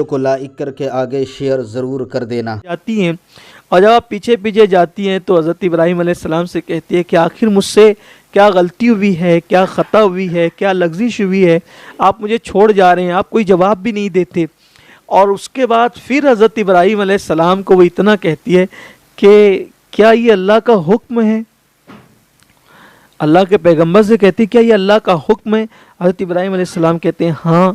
کو لائک کر کے آگے شیئر ضرور کر دینا جاتی ہیں، اور جب آپ پیچھے پیچھے جاتی ہیں تو حضرت ابراہیم علیہ السلام سے کہتی ہے کہ آخر مجھ سے کیا غلطی ہوئی ہے، کیا خطا ہوئی ہے، کیا لغزش ہوئی ہے، آپ مجھے چھوڑ جا رہے ہیں، آپ کوئی جواب بھی نہیں دیتے۔ اور اس کے بعد پھر حضرت ابراہیم علیہ السلام کو وہ اتنا کہتی ہے کہ کیا یہ اللہ کا حکم ہے؟ اللہ کے پیغمبر سے کہتی کیا یہ اللہ کا حکم ہے؟ حضرت ابراہیم علیہ السلام کہتے ہیں ہاں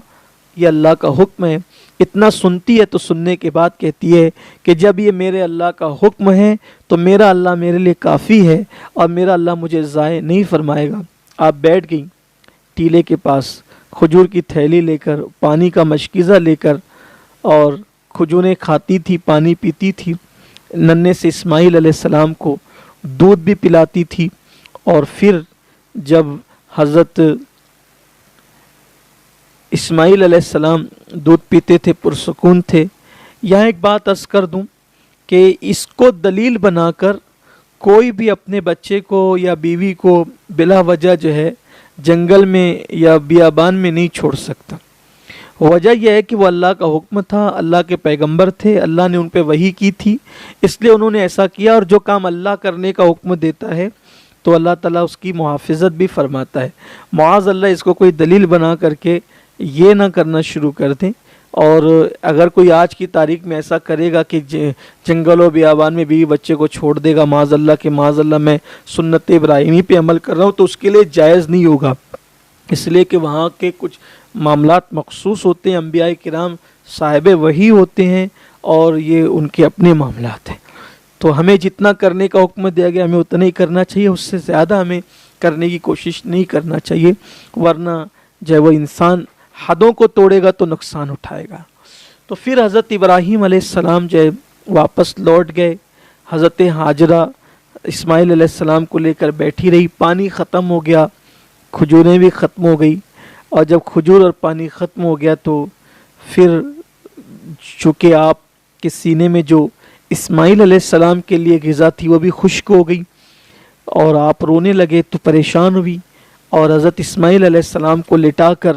یہ اللہ کا حکم ہے۔ اتنا سنتی ہے تو سننے کے بعد کہتی ہے کہ جب یہ میرے اللہ کا حکم ہے تو میرا اللہ میرے لیے کافی ہے اور میرا اللہ مجھے ضائع نہیں فرمائے گا۔ آپ بیٹھ گئیں ٹیلے کے پاس کھجور کی تھیلی لے کر، پانی کا مشکیزہ لے کر، اور کھجوریں کھاتی تھی، پانی پیتی تھی، ننھے سے اسماعیل علیہ السلام کو دودھ بھی پلاتی تھی۔ اور پھر جب حضرت اسماعیل علیہ السلام دودھ پیتے تھے، پرسکون تھے۔ یہاں ایک بات عرض کر دوں کہ اس کو دلیل بنا کر کوئی بھی اپنے بچے کو یا بیوی کو بلا وجہ جو ہے جنگل میں یا بیابان میں نہیں چھوڑ سکتا۔ وجہ یہ ہے کہ وہ اللہ کا حکم تھا، اللہ کے پیغمبر تھے، اللہ نے ان پہ وحی کی تھی، اس لیے انہوں نے ایسا کیا۔ اور جو کام اللہ کرنے کا حکم دیتا ہے تو اللہ تعالیٰ اس کی محافظت بھی فرماتا ہے۔ معاذ اللہ اس کو کوئی دلیل بنا کر کے یہ نہ کرنا شروع کر دیں۔ اور اگر کوئی آج کی تاریخ میں ایسا کرے گا کہ جنگل و بیابان میں بیوی بچے کو چھوڑ دے گا، معاذ اللہ کہ معاذ اللہ میں سنت ابراہیمی پہ عمل کر رہا ہوں، تو اس کے لیے جائز نہیں ہوگا، اس لیے کہ وہاں کے کچھ معاملات مخصوص ہوتے ہیں، انبیاء کرام صاحب وحی ہوتے ہیں اور یہ ان کے اپنے معاملات ہیں۔ تو ہمیں جتنا کرنے کا حکم دیا گیا ہمیں اتنا ہی کرنا چاہیے، اس سے زیادہ ہمیں کرنے کی کوشش نہیں کرنا چاہیے، ورنہ جو وہ انسان حدوں کو توڑے گا تو نقصان اٹھائے گا۔ تو پھر حضرت ابراہیم علیہ السلام جو واپس لوٹ گئے، حضرت ہاجرہ اسماعیل علیہ السلام کو لے کر بیٹھی رہی، پانی ختم ہو گیا، کھجوریں بھی ختم ہو گئی، اور جب کھجور اور پانی ختم ہو گیا تو پھر چونکہ آپ کے سینے میں جو اسماعیل علیہ السلام کے لیے غذا تھی وہ بھی خشک ہو گئی، اور آپ رونے لگے تو پریشان ہوئی، اور حضرت اسماعیل علیہ السلام کو لٹا کر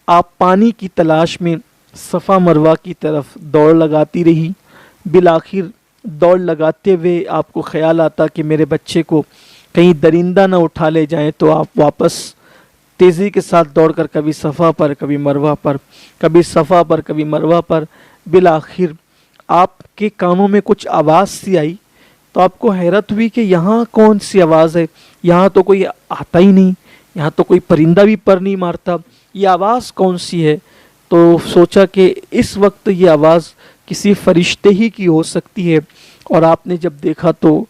آپ پانی کی تلاش میں صفا مروہ کی طرف دوڑ لگاتی رہی۔ بالآخر دوڑ لگاتے ہوئے آپ کو خیال آتا کہ میرے بچے کو کہیں درندہ نہ اٹھا لے جائیں، تو آپ واپس تیزی کے ساتھ دوڑ کر کبھی صفا پر، کبھی مروہ پر، کبھی صفا پر، کبھی مروہ پر، بالآخر آپ کے کانوں میں کچھ آواز سی آئی، تو آپ کو حیرت ہوئی کہ یہاں کون سی آواز ہے، یہاں تو کوئی آتا ہی نہیں، یہاں تو کوئی پرندہ بھی پر نہیں مارتا، یہ آواز کون سی ہے؟ تو سوچا کہ اس وقت یہ آواز کسی فرشتے ہی کی ہو سکتی ہے، اور آپ نے جب دیکھا تو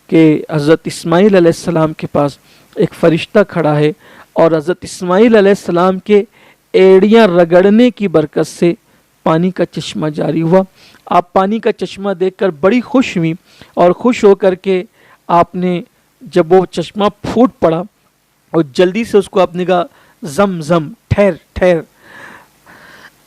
کہ حضرت اسماعیل علیہ السلام کے پاس ایک فرشتہ کھڑا ہے، اور حضرت اسماعیل علیہ السلام کے ایڑیاں رگڑنے کی برکت سے پانی کا چشمہ جاری ہوا۔ آپ پانی کا چشمہ دیکھ کر بڑی خوش ہوئی، اور خوش ہو کر کے آپ نے جب وہ چشمہ پھوٹ پڑا اور جلدی سے اس کو آپ نے کہا زم زم، ٹھہر ٹھہر۔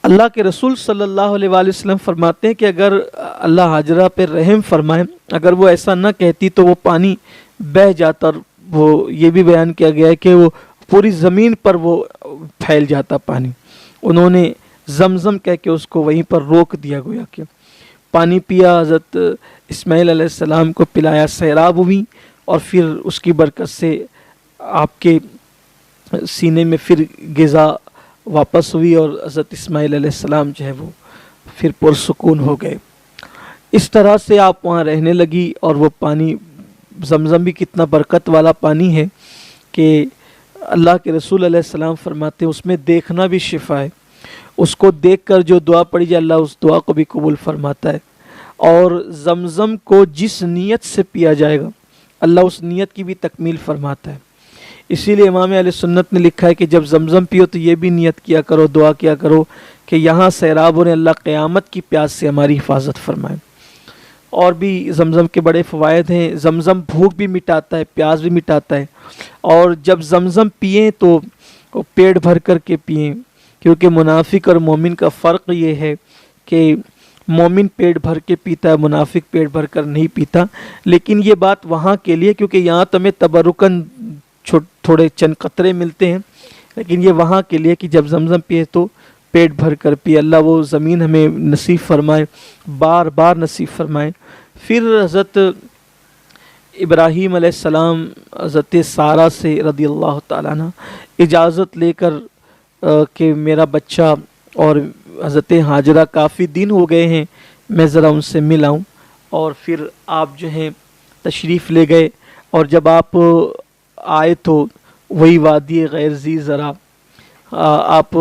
اللہ کے رسول صلی اللہ علیہ وآلہ وسلم فرماتے ہیں کہ اگر اللہ ہاجرہ پہ رحم فرمائے، اگر وہ ایسا نہ کہتی تو وہ پانی بہہ جاتا، اور وہ یہ بھی بیان کیا گیا ہے کہ وہ پوری زمین پر وہ پھیل جاتا پانی۔ انہوں نے زمزم کہہ کے اس کو وہیں پر روک دیا، گویا کہ پانی پیا، حضرت اسماعیل علیہ السلام کو پلایا، سیراب ہوئی، اور پھر اس کی برکت سے آپ کے سینے میں پھر غذا واپس ہوئی، اور حضرت اسماعیل علیہ السلام جو ہے وہ پھر پرسکون ہو گئے۔ اس طرح سے آپ وہاں رہنے لگی، اور وہ پانی زمزم بھی کتنا برکت والا پانی ہے کہ اللہ کے رسول علیہ السلام فرماتے ہیں اس میں دیکھنا بھی شفا ہے، اس کو دیکھ کر جو دعا پڑی جائے اللہ اس دعا کو بھی قبول فرماتا ہے، اور زمزم کو جس نیت سے پیا جائے گا اللہ اس نیت کی بھی تکمیل فرماتا ہے۔ اسی لیے امام اہل سنت نے لکھا ہے کہ جب زمزم پیو تو یہ بھی نیت کیا کرو، دعا کیا کرو کہ یہاں سیرابوں نے اللہ قیامت کی پیاس سے ہماری حفاظت فرمائے۔ اور بھی زمزم کے بڑے فوائد ہیں، زمزم بھوک بھی مٹاتا ہے، پیاس بھی مٹاتا ہے، اور جب زمزم پئیں تو پیٹ بھر کر کے پئیں، کیونکہ منافق اور مومن کا فرق یہ ہے کہ مومن پیٹ بھر کے پیتا ہے، منافق پیٹ بھر کر نہیں پیتا۔ لیکن یہ بات وہاں کے لیے، کیونکہ یہاں تو ہمیں تبرکن تھوڑے چند قطرے ملتے ہیں، لیکن یہ وہاں کے لیے کہ جب زمزم پیے تو پیٹ بھر کر پیے. اللہ وہ زمین ہمیں نصیب فرمائے, بار بار نصیب فرمائے. پھر حضرت ابراہیم علیہ السلام حضرت سارہ سے رضی اللہ تعالیٰ عنہ اجازت لے کر کہ میرا بچہ اور حضرت ہاجرہ کافی دن ہو گئے ہیں, میں ذرا ان سے مل آؤں. اور پھر آپ جو ہیں تشریف لے گئے, اور جب آپ آئے تو وہی وادی غیر ذی زرع, آپ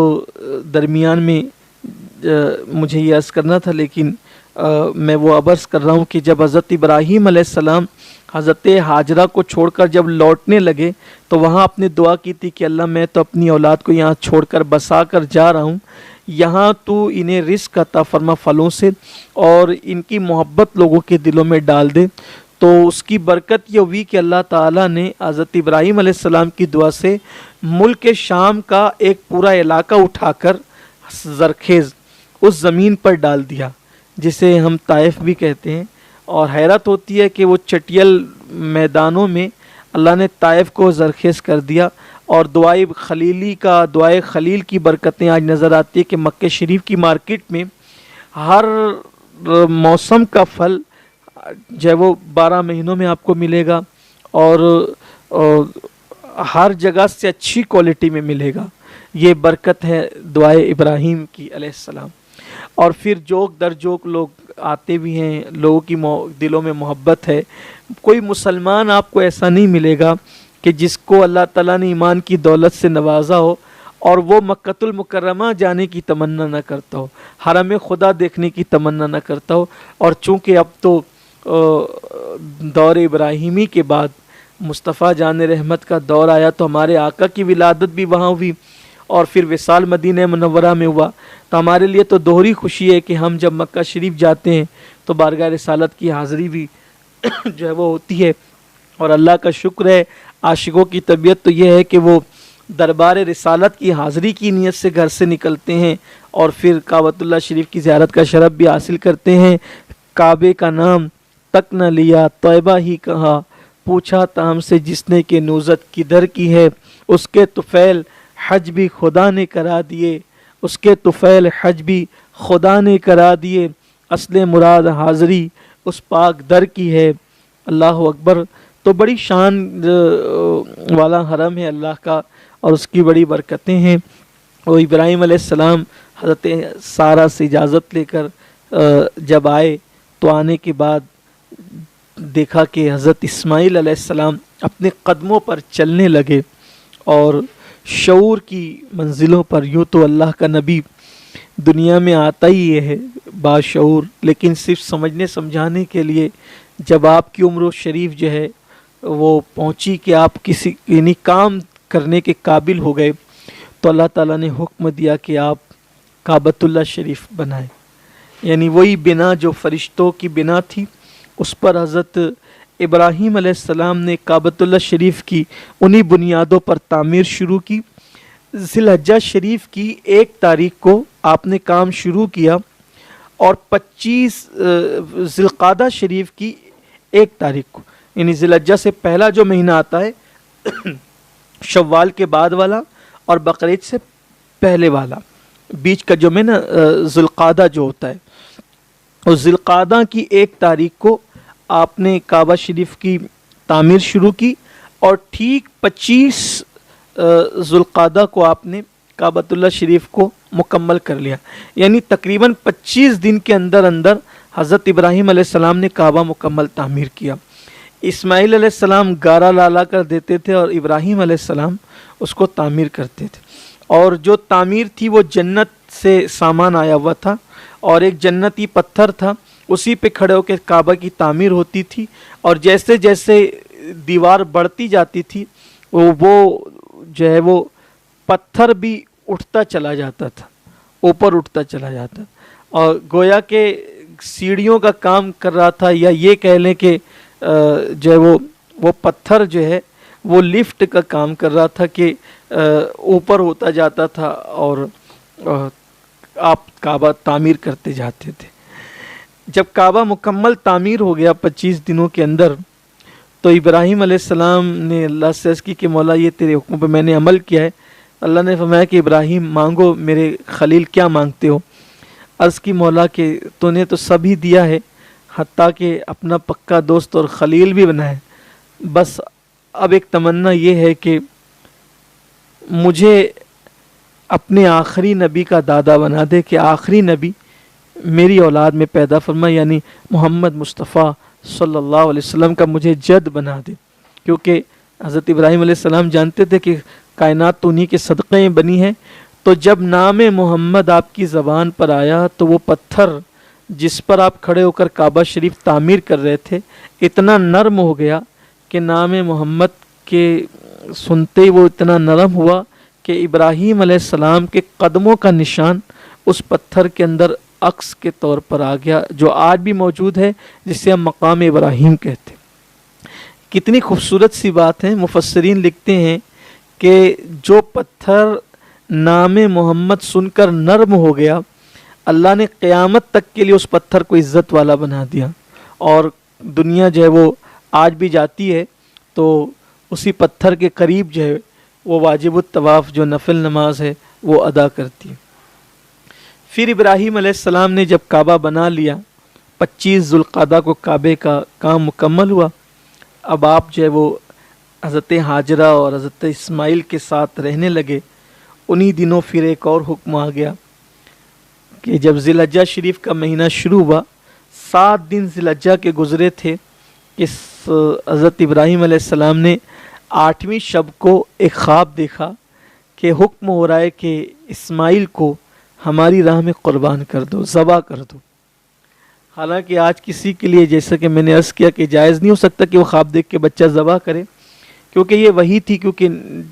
درمیان میں مجھے یہ عرض کرنا تھا لیکن میں وہ عرض کر رہا ہوں کہ جب حضرت ابراہیم علیہ السلام حضرت ہاجرہ کو چھوڑ کر جب لوٹنے لگے تو وہاں آپ نے دعا کی تھی کہ اللہ میں تو اپنی اولاد کو یہاں چھوڑ کر بسا کر جا رہا ہوں, یہاں تو انہیں رزق عطا فرما پھلوں سے, اور ان کی محبت لوگوں کے دلوں میں ڈال دے. تو اس کی برکت یہ ہوئی کہ اللہ تعالیٰ نے حضرت ابراہیم علیہ السلام کی دعا سے ملک شام کا ایک پورا علاقہ اٹھا کر زرخیز اس زمین پر ڈال دیا جسے ہم طائف بھی کہتے ہیں. اور حیرت ہوتی ہے کہ وہ چٹیل میدانوں میں اللہ نے طائف کو زرخیز کر دیا. اور دعائے خلیل کی برکتیں آج نظر آتی ہے کہ مکہ شریف کی مارکیٹ میں ہر موسم کا پھل جو ہے وہ 12 مہینوں میں آپ کو ملے گا, اور ہر جگہ سے اچھی کوالٹی میں ملے گا. یہ برکت ہے دعائے ابراہیم کی علیہ السلام. اور پھر جوک در جوک لوگ آتے بھی ہیں, لوگوں کی دلوں میں محبت ہے. کوئی مسلمان آپ کو ایسا نہیں ملے گا کہ جس کو اللہ تعالیٰ نے ایمان کی دولت سے نوازا ہو اور وہ مکۃ المکرمہ جانے کی تمنا نہ کرتا ہو, حرم خدا دیکھنے کی تمنا نہ کرتا ہو. اور چونکہ اب تو دور ابراہیمی کے بعد مصطفیٰ جان رحمت کا دور آیا تو ہمارے آقا کی ولادت بھی وہاں ہوئی, اور پھر وصال مدینہ منورہ میں ہوا. تو ہمارے لیے تو دوہری خوشی ہے کہ ہم جب مکہ شریف جاتے ہیں تو بارگاہ رسالت کی حاضری بھی جو ہے وہ ہوتی ہے. اور اللہ کا شکر ہے, عاشقوں کی طبیعت تو یہ ہے کہ وہ دربار رسالت کی حاضری کی نیت سے گھر سے نکلتے ہیں اور پھر کعبۃ اللہ شریف کی زیارت کا شرف بھی حاصل کرتے ہیں. کعبے کا نام تک نہ لیا, طیبہ ہی کہا, پوچھا تھا ہم سے جس نے کہ نوزت کدھر کی ہے, اس کے طفیل حج بھی خدا نے کرا دیے, اس کے طفیل حج بھی خدا نے کرا دیے, اصل مراد حاضری اس پاک در کی ہے. اللہ اکبر. تو بڑی شان والا حرم ہے اللہ کا, اور اس کی بڑی برکتیں ہیں. اور ابراہیم علیہ السلام حضرت سارہ سے اجازت لے کر جب آئے تو آنے کے بعد دیکھا کہ حضرت اسماعیل علیہ السلام اپنے قدموں پر چلنے لگے, اور شعور کی منزلوں پر. یوں تو اللہ کا نبی دنیا میں آتا ہی یہ ہے باشعور, لیکن صرف سمجھنے سمجھانے کے لیے جب آپ کی عمر و شریف جو ہے وہ پہنچی کہ آپ کسی یعنی کام کرنے کے قابل ہو گئے, تو اللہ تعالیٰ نے حکم دیا کہ آپ کعبۃ اللہ شریف بنائیں. یعنی وہی بنا جو فرشتوں کی بنا تھی, اس پر حضرت ابراہیم علیہ السلام نے کعبۃ اللہ شریف کی انہی بنیادوں پر تعمیر شروع کی. ذی الحجہ شریف کی 1 تاریخ کو آپ نے کام شروع کیا, اور 25 ذی القعدہ شریف کی 1 تاریخ کو, یعنی ذی الحجہ سے پہلا جو مہینہ آتا ہے شوال کے بعد والا, اور بقرعید سے پہلے والا, بیچ کا جو مہینہ ذی القعدہ جو ہوتا ہے, اور ذی القعدہ کی 1 تاریخ کو آپ نے کعبہ شریف کی تعمیر شروع کی, اور ٹھیک 25 ذی القعدہ کو آپ نے کعبۃ اللہ شریف کو مکمل کر لیا. یعنی تقریباً 25 دن کے اندر اندر حضرت ابراہیم علیہ السلام نے کعبہ مکمل تعمیر کیا. اسماعیل علیہ السلام گارا لا کر دیتے تھے اور ابراہیم علیہ السلام اس کو تعمیر کرتے تھے. اور جو تعمیر تھی وہ جنت سے سامان آیا ہوا تھا, اور ایک جنتی پتھر تھا, اسی پہ کھڑے ہو کے کعبہ کی تعمیر ہوتی تھی. اور جیسے جیسے دیوار بڑھتی جاتی تھی وہ جو ہے وہ پتھر بھی اٹھتا چلا جاتا تھا, اوپر اٹھتا چلا جاتا, اور گویا کہ سیڑھیوں کا کام کر رہا تھا, یا یہ کہہ لیں کہ جو ہے وہ پتھر جو ہے وہ لفٹ کا کام کر رہا تھا کہ اوپر ہوتا جاتا تھا اور آپ کعبہ تعمیر کرتے جاتے تھے. جب کعبہ مکمل تعمیر ہو گیا 25 دنوں کے اندر, تو ابراہیم علیہ السلام نے اللہ سے عرض کی کہ مولا یہ تیرے حکم پہ میں نے عمل کیا ہے, اللہ نے فرمایا کہ ابراہیم مانگو میرے خلیل کیا مانگتے ہو؟ عرض کی مولا کہ تو نے تو سب ہی دیا ہے، حتیٰ کہ اپنا پکا دوست اور خلیل بھی بنا ہے، بس اب ایک تمنا یہ ہے کہ مجھے اپنے آخری نبی کا دادا بنا دے، کہ آخری نبی میری اولاد میں پیدا فرما، یعنی محمد مصطفیٰ صلی اللہ علیہ وسلم کا مجھے جد بنا دے، کیونکہ حضرت ابراہیم علیہ السلام جانتے تھے کہ کائنات تو انہی کے صدقے میں بنی ہے۔ تو جب نام محمد آپ کی زبان پر آیا تو وہ پتھر جس پر آپ کھڑے ہو کر کعبہ شریف تعمیر کر رہے تھے اتنا نرم ہو گیا کہ نام محمد کے سنتے ہی وہ اتنا نرم ہوا کہ ابراہیم علیہ السلام کے قدموں کا نشان اس پتھر کے اندر عکس کے طور پر آ گیا، جو آج بھی موجود ہے، جسے ہم مقام ابراہیم کہتے ہیں۔ کتنی خوبصورت سی بات ہے۔ مفسرین لکھتے ہیں کہ جو پتھر نام محمد سن کر نرم ہو گیا، اللہ نے قیامت تک کے لیے اس پتھر کو عزت والا بنا دیا، اور دنیا جو ہے وہ آج بھی جاتی ہے تو اسی پتھر کے قریب جو ہے وہ واجب الطواف جو نفل نماز ہے وہ ادا کرتی ہے۔ پھر ابراہیم علیہ السلام نے جب کعبہ بنا لیا، 25 ذوالقعدہ کو کعبے کا کام مکمل ہوا، اب آپ جو ہے وہ حضرت ہاجرہ اور حضرت اسماعیل کے ساتھ رہنے لگے۔ انہی دنوں پھر ایک اور حکم آ گیا کہ جب ذی الحجہ شریف کا مہینہ شروع ہوا، 7 دن ذی الحجہ کے گزرے تھے کہ حضرت ابراہیم علیہ السلام نے 8ویں شب کو ایک خواب دیکھا کہ حکم ہو رہا ہے کہ اسماعیل کو ہماری راہ میں قربان کر دو، ذبح کر دو۔ حالانکہ آج کسی کے لیے، جیسا کہ میں نے عرض کیا، کہ جائز نہیں ہو سکتا کہ وہ خواب دیکھ کے بچہ ذبح کرے، کیونکہ یہ وہی تھی، کیونکہ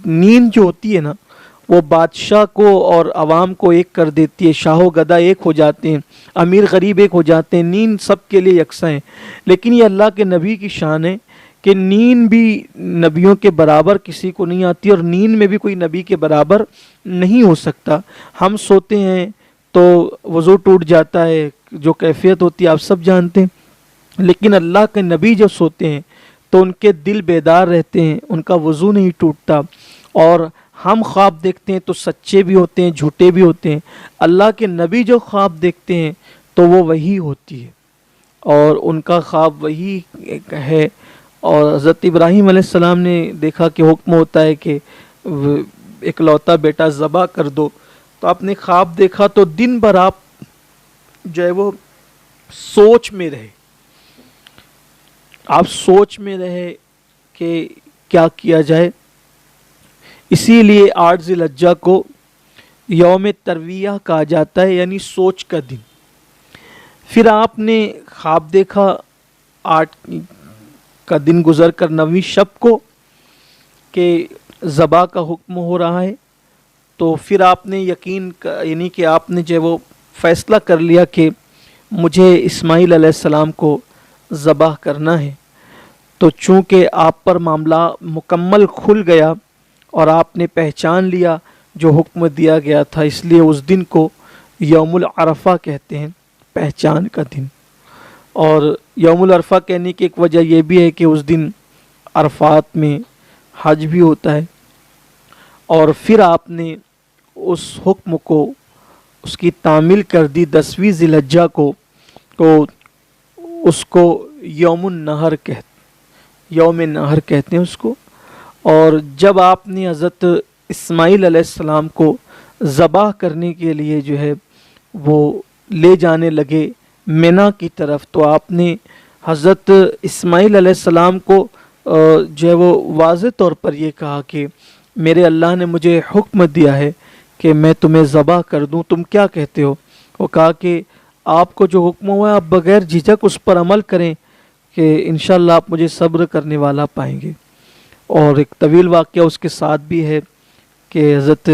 نیند جو ہوتی ہے نا وہ بادشاہ کو اور عوام کو ایک کر دیتی ہے، شاہ و گدا ایک ہو جاتے ہیں، امیر غریب ایک ہو جاتے ہیں، نیند سب کے لیے یکساں ہے۔ لیکن یہ اللہ کے نبی کی شان ہے کہ نیند بھی نبیوں کے برابر کسی کو نہیں آتی، اور نیند میں بھی کوئی نبی کے برابر نہیں ہو سکتا۔ ہم سوتے ہیں تو وضو ٹوٹ جاتا ہے، جو کیفیت ہوتی ہے آپ سب جانتے ہیں، لیکن اللہ کے نبی جو سوتے ہیں تو ان کے دل بیدار رہتے ہیں، ان کا وضو نہیں ٹوٹتا۔ اور ہم خواب دیکھتے ہیں تو سچے بھی ہوتے ہیں، جھوٹے بھی ہوتے ہیں۔ اللہ کے نبی جو خواب دیکھتے ہیں تو وہ وہی ہوتی ہے، اور ان کا خواب وہی ہے۔ اور حضرت ابراہیم علیہ السلام نے دیکھا کہ حکم ہوتا ہے کہ اکلوتا بیٹا ذبح کر دو، تو آپ نے خواب دیکھا تو دن بھر آپ جو ہے وہ سوچ میں رہے، آپ سوچ میں رہے کہ کیا کیا جائے۔ اسی لیے 8 ذی الحجہ کو یوم ترویہ کہا جاتا ہے، یعنی سوچ کا دن۔ پھر آپ نے خواب دیکھا 8 کا دن گزر کر 9ویں شب کو کہ ذبح کا حکم ہو رہا ہے، تو پھر آپ نے یعنی کہ آپ نے جو وہ فیصلہ کر لیا کہ مجھے اسماعیل علیہ السلام کو ذبح کرنا ہے۔ تو چونکہ آپ پر معاملہ مکمل کھل گیا اور آپ نے پہچان لیا جو حکم دیا گیا تھا، اس لیے اس دن کو یوم العرفہ کہتے ہیں، پہچان کا دن۔ اور یوم العرفہ کہنے کی ایک وجہ یہ بھی ہے کہ اس دن عرفات میں حج بھی ہوتا ہے۔ اور پھر آپ نے اس حکم کو، اس کی تعمیل کر دی 10ویں ذی الحجہ کو، تو اس کو یوم النحر یوم نحر کہتے ہیں اس کو۔ اور جب آپ نے حضرت اسماعیل علیہ السلام کو ذبح کرنے کے لیے جو ہے وہ لے جانے لگے مینا کی طرف، تو آپ نے حضرت اسماعیل علیہ السلام کو جو ہے وہ واضح طور پر یہ کہا کہ میرے اللہ نے مجھے حکم دیا ہے کہ میں تمہیں ذبح کر دوں، تم کیا کہتے ہو؟ وہ کہا کہ آپ کو جو حکم ہوا ہے آپ بغیر جھجک اس پر عمل کریں کہ انشاءاللہ آپ مجھے صبر کرنے والا پائیں گے۔ اور ایک طویل واقعہ اس کے ساتھ بھی ہے کہ حضرت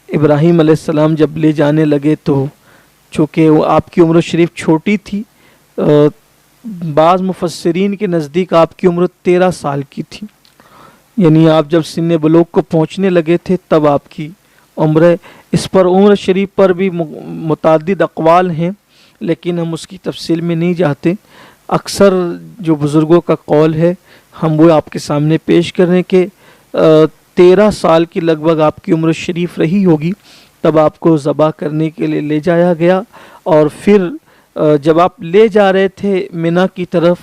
ابراہیم علیہ السلام جب لے جانے لگے تو چونکہ وہ آپ کی عمر شریف چھوٹی تھی، بعض مفسرین کے نزدیک آپ کی عمر 13 سال کی تھی، یعنی آپ جب سن بلوغ کو پہنچنے لگے تھے تب آپ کی عمر ہے۔ اس پر عمر شریف پر بھی متعدد اقوال ہیں، لیکن ہم اس کی تفصیل میں نہیں جاتے۔ اکثر جو بزرگوں کا قول ہے ہم وہ آپ کے سامنے پیش کر رہے ہیں کہ 13 سال کی لگ بھگ آپ کی عمر شریف رہی ہوگی، تب آپ کو ذبح کرنے کے لیے لے جایا گیا. اور پھر جب آپ لے جا رہے تھے منی کی طرف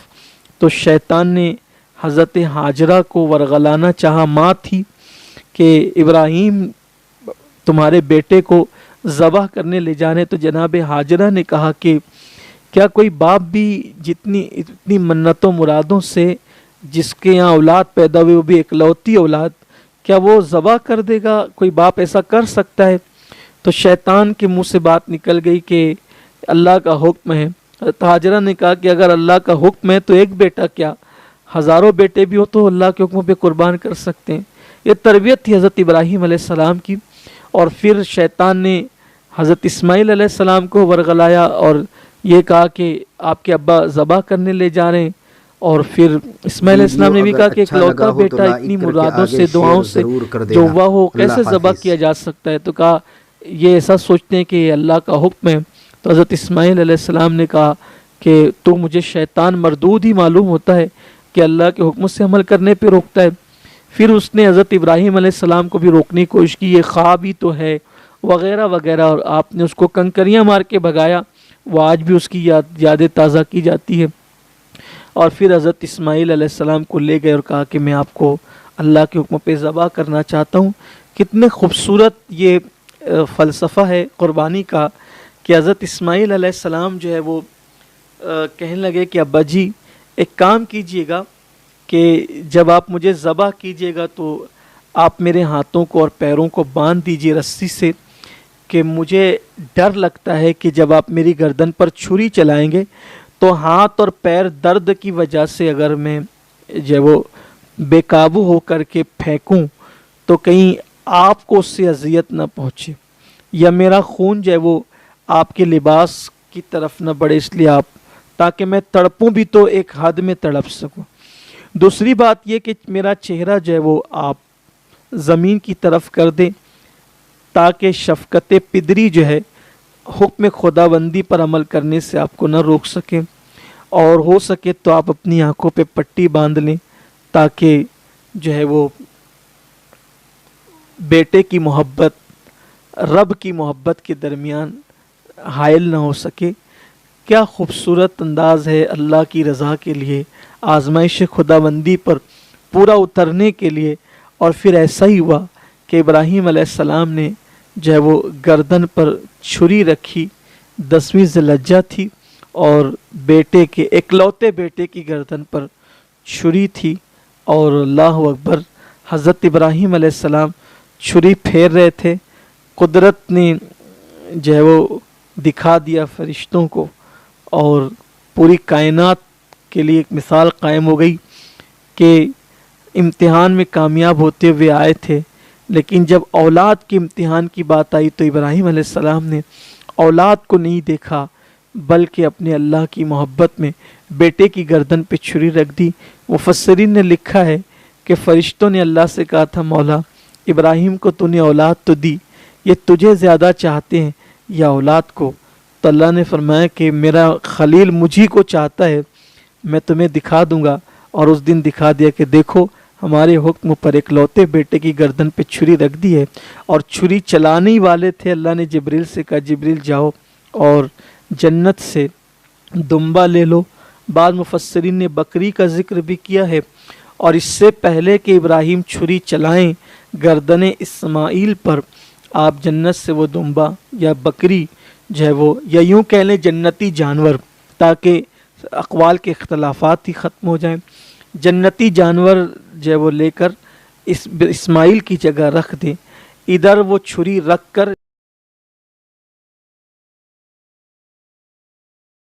تو شیطان نے حضرت ہاجرہ کو ورغلانا چاہا. ماں تھی کہ ابراہیم تمہارے بیٹے کو ذبح کرنے لے جانے. تو جناب ہاجرہ نے کہا کہ کیا کوئی باپ بھی اتنی منتوں مرادوں سے جس کے یہاں اولاد پیدا ہوئی، وہ بھی اکلوتی اولاد، کیا وہ ذبح کر دے گا؟ کوئی باپ ایسا کر سکتا ہے؟ تو شیطان کے منہ سے بات نکل گئی کہ اللہ کا حکم ہے. ہاجرہ نے کہا کہ اگر اللہ کا حکم ہے تو ایک بیٹا کیا، ہزاروں بیٹے بھی ہو تو اللہ کے حکم پہ قربان کر سکتے ہیں. یہ تربیت تھی حضرت ابراہیم علیہ السلام کی. اور پھر شیطان نے حضرت اسماعیل علیہ السلام کو ورغلایا اور یہ کہا کہ آپ کے ابا ذبح کرنے لے جا رہے ہیں. اور پھر اسماعیل علیہ السلام نے بھی کہا کہ اکلوتا بیٹا اتنی مرادوں سے دعاؤں سے جو ہوا ہو کیسے ذبح کیا جا سکتا ہے؟ تو کہا یہ ایسا سوچتے ہیں کہ یہ اللہ کا حکم ہے. تو حضرت اسماعیل علیہ السلام نے کہا کہ تو مجھے شیطان مردود ہی معلوم ہوتا ہے کہ اللہ کے حکم سے عمل کرنے پہ روکتا ہے. پھر اس نے حضرت ابراہیم علیہ السلام کو بھی روکنے کی کوشش کی، یہ خواب ہی تو ہے وغیرہ وغیرہ، اور آپ نے اس کو کنکریاں مار کے بھگایا. وہ آج بھی اس کی یادیں تازہ کی جاتی ہے. اور پھر حضرت اسماعیل علیہ السلام کو لے گئے اور کہا کہ میں آپ کو اللہ کے حکم پہ ذبح کرنا چاہتا ہوں. کتنے خوبصورت یہ فلسفہ ہے قربانی کا کہ حضرت اسماعیل علیہ السلام جو ہے وہ کہنے لگے کہ ابا جی ایک کام کیجئے گا کہ جب آپ مجھے ذبح کیجئے گا تو آپ میرے ہاتھوں کو اور پیروں کو باندھ دیجئے رسی سے، کہ مجھے ڈر لگتا ہے کہ جب آپ میری گردن پر چھری چلائیں گے تو ہاتھ اور پیر درد کی وجہ سے اگر میں جو وہ بے قابو ہو کر کے پھینکوں تو کہیں آپ کو اس سے اذیت نہ پہنچے، یا میرا خون جو ہے وہ آپ کے لباس کی طرف نہ بڑھے، اس لیے آپ تاکہ میں تڑپوں بھی تو ایک حد میں تڑپ سکوں. دوسری بات یہ کہ میرا چہرہ جو ہے وہ آپ زمین کی طرف کر دیں تاکہ شفقت پدری جو ہے حکم خدا بندی پر عمل کرنے سے آپ کو نہ روک سکیں، اور ہو سکے تو آپ اپنی آنکھوں پہ پٹی باندھ لیں تاکہ جو ہے وہ بیٹے کی محبت رب کی محبت کے درمیان حائل نہ ہو سکے. کیا خوبصورت انداز ہے اللہ کی رضا کے لیے، آزمائش خدا بندی پر پورا اترنے کے لیے. اور پھر ایسا ہی ہوا کہ ابراہیم علیہ السلام نے جو ہے وہ گردن پر چھری رکھی، 10ویں ذی الحجہ تھی اور بیٹے کے اکلوتے بیٹے کی گردن پر چھری تھی. اور اللہ اکبر، حضرت ابراہیم علیہ السلام چھری پھیر رہے تھے، قدرت نے جو ہے وہ دکھا دیا فرشتوں کو اور پوری کائنات کے لیے ایک مثال قائم ہو گئی کہ امتحان میں کامیاب ہوتے ہوئے آئے تھے، لیکن جب اولاد کے امتحان کی بات آئی تو ابراہیم علیہ السلام نے اولاد کو نہیں دیکھا بلکہ اپنے اللہ کی محبت میں بیٹے کی گردن پہ چھری رکھ دی. مفسرین نے لکھا ہے کہ فرشتوں نے اللہ سے کہا تھا مولا ابراہیم کو تو نے اولاد تو دی، یہ تجھے زیادہ چاہتے ہیں یا اولاد کو؟ تو اللہ نے فرمایا کہ میرا خلیل مجھی کو چاہتا ہے، میں تمہیں دکھا دوں گا. اور اس دن دکھا دیا کہ دیکھو ہمارے حکم پر اکلوتے بیٹے کی گردن پہ چھری رکھ دی ہے. اور چھری چلانے ہی والے تھے، اللہ نے جبریل سے کہا جبریل جاؤ اور جنت سے دمبا لے لو. بعض مفسرین نے بکری کا ذکر بھی کیا ہے. اور اس سے پہلے کہ ابراہیم چھری چلائیں گردن اسماعیل پر، آپ جنت سے وہ دمبا یا بکری جو ہے وہ، یا یوں کہہ لیں جنتی جانور، تاکہ اقوال کے اختلافات ہی ختم ہو جائیں، جنتی جانور جو ہے وہ لے کر اسماعیل کی جگہ رکھ دیں. ادھر وہ چھری رکھ کر